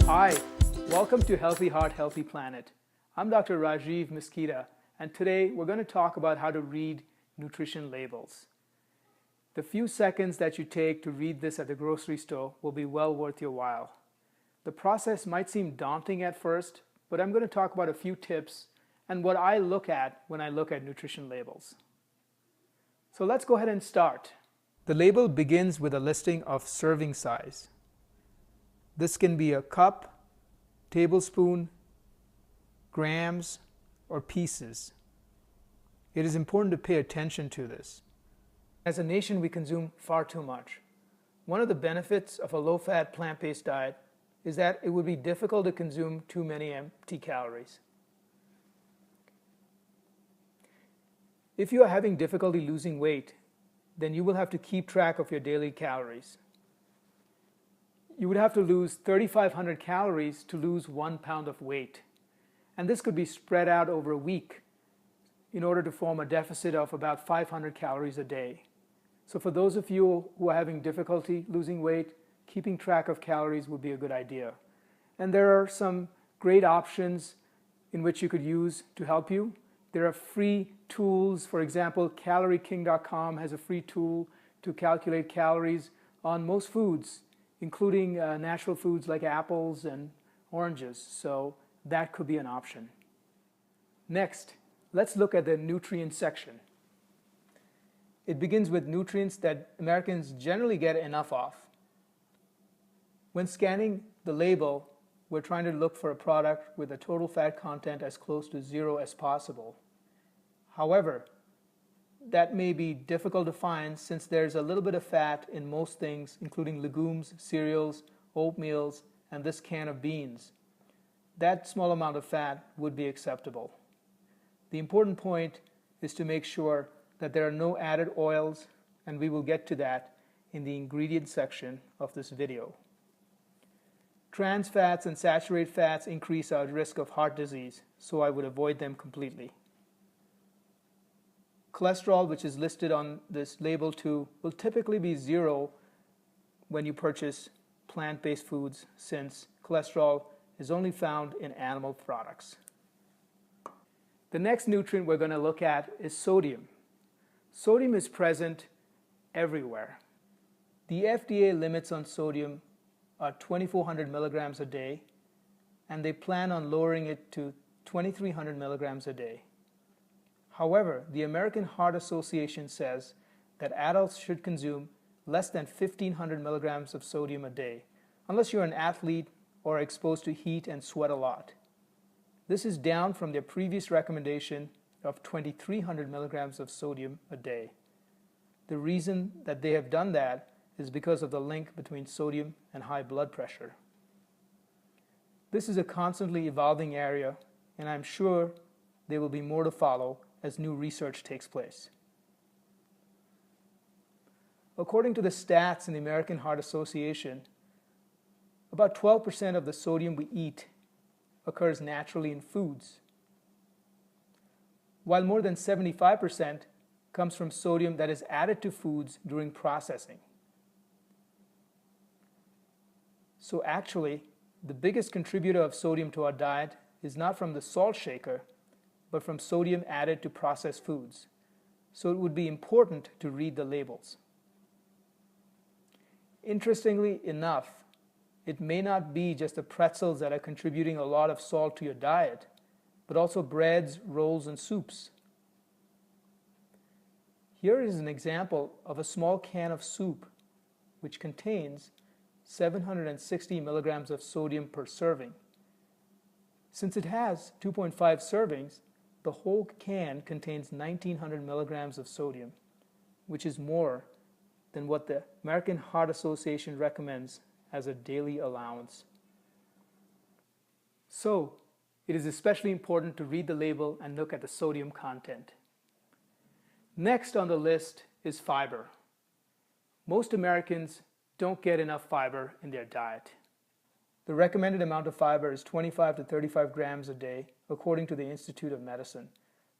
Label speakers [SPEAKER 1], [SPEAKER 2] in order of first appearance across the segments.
[SPEAKER 1] Hi, welcome to Healthy Heart, Healthy Planet. I'm Dr. Rajiv Misquitta, and today we're going to talk about how to read nutrition labels. The few seconds that you take to read this at the grocery store will be well worth your while. The process might seem daunting at first, but I'm going to talk about a few tips and what I look at when I look at nutrition labels. So let's go ahead and start. The label begins with a listing of serving size. This can be a cup, tablespoon, grams, or pieces. It is important to pay attention to this. As a nation, we consume far too much. One of the benefits of a low-fat, plant-based diet is that it would be difficult to consume too many empty calories. If you are having difficulty losing weight, then you will have to keep track of your daily calories. You would have to lose 3,500 calories to lose 1 pound of weight. And this could be spread out over a week in order to form a deficit of about 500 calories a day. So for those of you who are having difficulty losing weight, keeping track of calories would be a good idea. And there are some great options in which you could use to help you. There are free tools. For example, CalorieKing.com has a free tool to calculate calories on most foods, including natural foods like apples and oranges. So that could be an option. Next, let's look at the nutrient section. It begins with nutrients that Americans generally get enough of. When scanning the label, we're trying to look for a product with a total fat content as close to 0 as possible. However, that may be difficult to find since there's a little bit of fat in most things, including legumes, cereals, oatmeals, and this can of beans. That small amount of fat would be acceptable. The important point is to make sure that there are no added oils, and we will get to that in the ingredient section of this video. Trans fats and saturated fats increase our risk of heart disease, so I would avoid them completely. Cholesterol, which is listed on this label too, will typically be 0 when you purchase plant-based foods, since cholesterol is only found in animal products. The next nutrient we're going to look at is sodium. Sodium is present everywhere. The FDA limits on sodium are 2,400 milligrams a day, and they plan on lowering it to 2,300 milligrams a day. However, the American Heart Association says that adults should consume less than 1,500 milligrams of sodium a day, unless you're an athlete or are exposed to heat and sweat a lot. This is down from their previous recommendation of 2,300 milligrams of sodium a day. The reason that they have done that is because of the link between sodium and high blood pressure. This is a constantly evolving area, and I'm sure there will be more to follow as new research takes place. According to the stats in the American Heart Association, about 12% of the sodium we eat occurs naturally in foods, while more than 75% comes from sodium that is added to foods during processing. So actually, the biggest contributor of sodium to our diet is not from the salt shaker, but from sodium added to processed foods. So it would be important to read the labels. Interestingly enough, it may not be just the pretzels that are contributing a lot of salt to your diet, but also breads, rolls, and soups. Here is an example of a small can of soup which contains 760 milligrams of sodium per serving. Since it has 2.5 servings, the whole can contains 1,900 milligrams of sodium, which is more than what the American Heart Association recommends as a daily allowance. So, it is especially important to read the label and look at the sodium content. Next on the list is fiber. Most Americans don't get enough fiber in their diet. The recommended amount of fiber is 25 to 35 grams a day, according to the Institute of Medicine.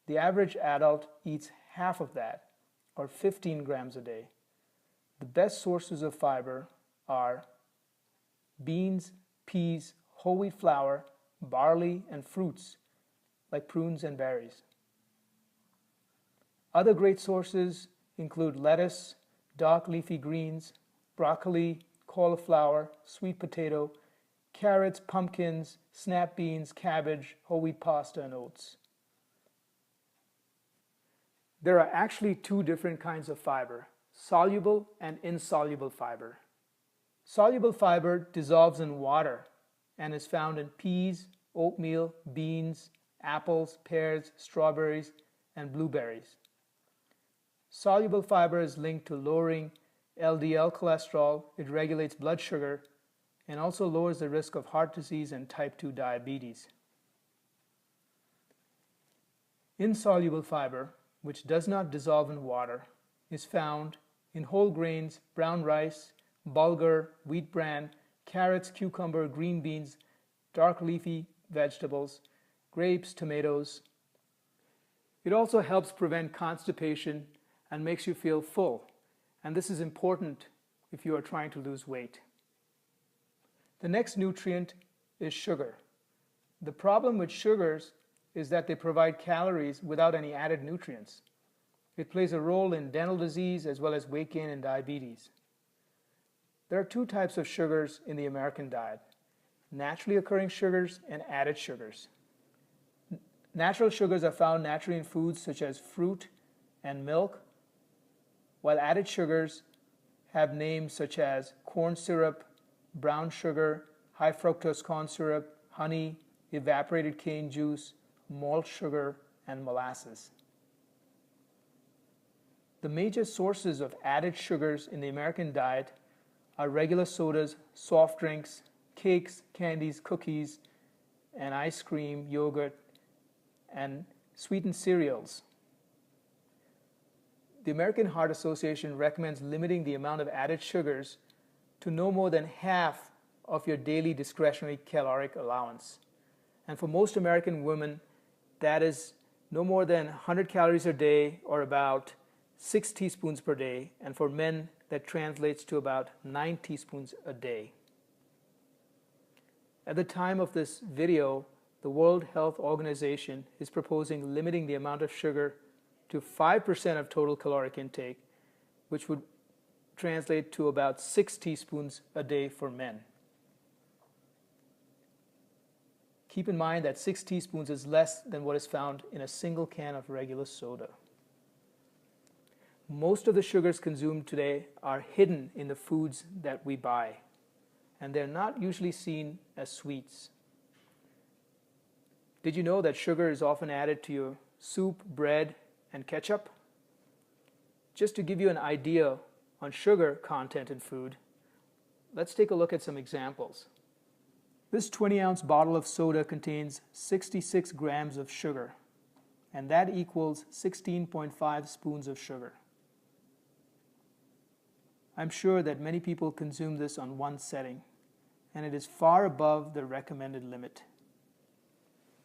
[SPEAKER 1] The average adult eats half of that, or 15 grams a day. The best sources of fiber are beans, peas, whole wheat flour, barley, and fruits like prunes and berries. Other great sources include lettuce, dark leafy greens, broccoli, cauliflower, sweet potato, carrots, pumpkins, snap beans, cabbage, whole wheat pasta, and oats. There are actually two different kinds of fiber, soluble and insoluble fiber. Soluble fiber dissolves in water and is found in peas, oatmeal, beans, apples, pears, strawberries, and blueberries. Soluble fiber is linked to lowering LDL cholesterol, it regulates blood sugar, and also lowers the risk of heart disease and type 2 diabetes. Insoluble fiber, which does not dissolve in water, is found in whole grains, brown rice, bulgur, wheat bran, carrots, cucumber, green beans, dark leafy vegetables, grapes, tomatoes. It also helps prevent constipation and makes you feel full, and this is important if you are trying to lose weight. The next nutrient is sugar. The problem with sugars is that they provide calories without any added nutrients. It plays a role in dental disease as well as weight gain and diabetes. There are two types of sugars in the American diet: naturally occurring sugars and added sugars. Natural sugars are found naturally in foods such as fruit and milk, while added sugars have names such as corn syrup, brown sugar, high fructose corn syrup, honey, evaporated cane juice, malt sugar, and molasses. The major sources of added sugars in the American diet are regular sodas, soft drinks, cakes, candies, cookies, and ice cream, yogurt, and sweetened cereals. The American Heart Association recommends limiting the amount of added sugars to no more than half of your daily discretionary caloric allowance. And for most American women, that is no more than 100 calories a day, or about 6 teaspoons per day, and for men that translates to about 9 teaspoons a day. At the time of this video, the World Health Organization is proposing limiting the amount of sugar to 5% of total caloric intake, which would translate to about 6 teaspoons a day for men. Keep in mind that 6 teaspoons is less than what is found in a single can of regular soda. Most of the sugars consumed today are hidden in the foods that we buy, and they're not usually seen as sweets. Did you know that sugar is often added to your soup, bread, and ketchup? Just to give you an idea on sugar content in food, let's take a look at some examples. This 20-ounce bottle of soda contains 66 grams of sugar, and that equals 16.5 spoons of sugar. I'm sure that many people consume this on one setting, and it is far above the recommended limit.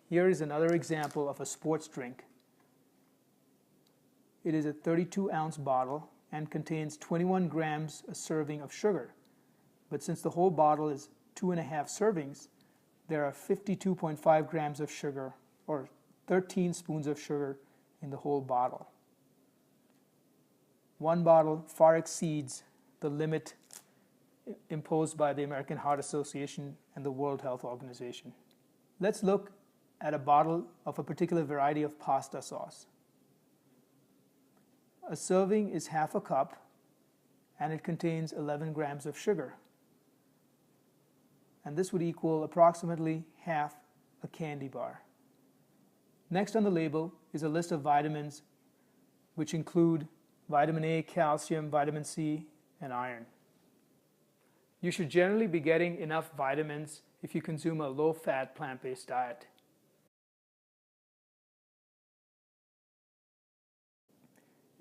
[SPEAKER 1] Here is another example of a sports drink. It is a 32-ounce bottle and contains 21 grams a serving of sugar. But since the whole bottle is 2.5 servings, there are 52.5 grams of sugar, or 13 spoons of sugar, in the whole bottle. One bottle far exceeds the limit imposed by the American Heart Association and the World Health Organization. Let's look at a bottle of a particular variety of pasta sauce. A serving is half a cup, and it contains 11 grams of sugar. And this would equal approximately half a candy bar. Next on the label is a list of vitamins, which include vitamin A, calcium, vitamin C, and iron. You should generally be getting enough vitamins if you consume a low-fat, plant-based diet.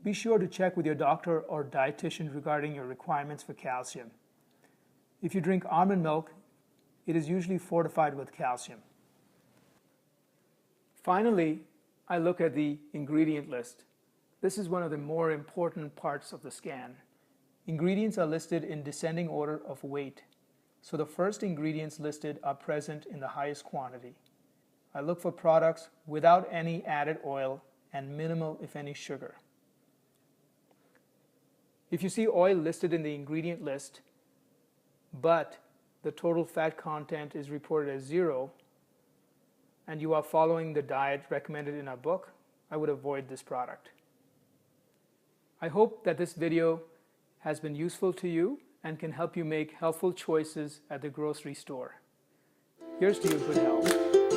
[SPEAKER 1] Be sure to check with your doctor or dietitian regarding your requirements for calcium. If you drink almond milk, it is usually fortified with calcium. Finally, I look at the ingredient list. This is one of the more important parts of the scan. Ingredients are listed in descending order of weight. so the first ingredients listed are present in the highest quantity. I look for products without any added oil and minimal, if any, sugar. If you see oil listed in the ingredient list, but the total fat content is reported as 0, and you are following the diet recommended in our book, I would avoid this product. I hope that this video has been useful to you and can help you make helpful choices at the grocery store. Here's to your good health.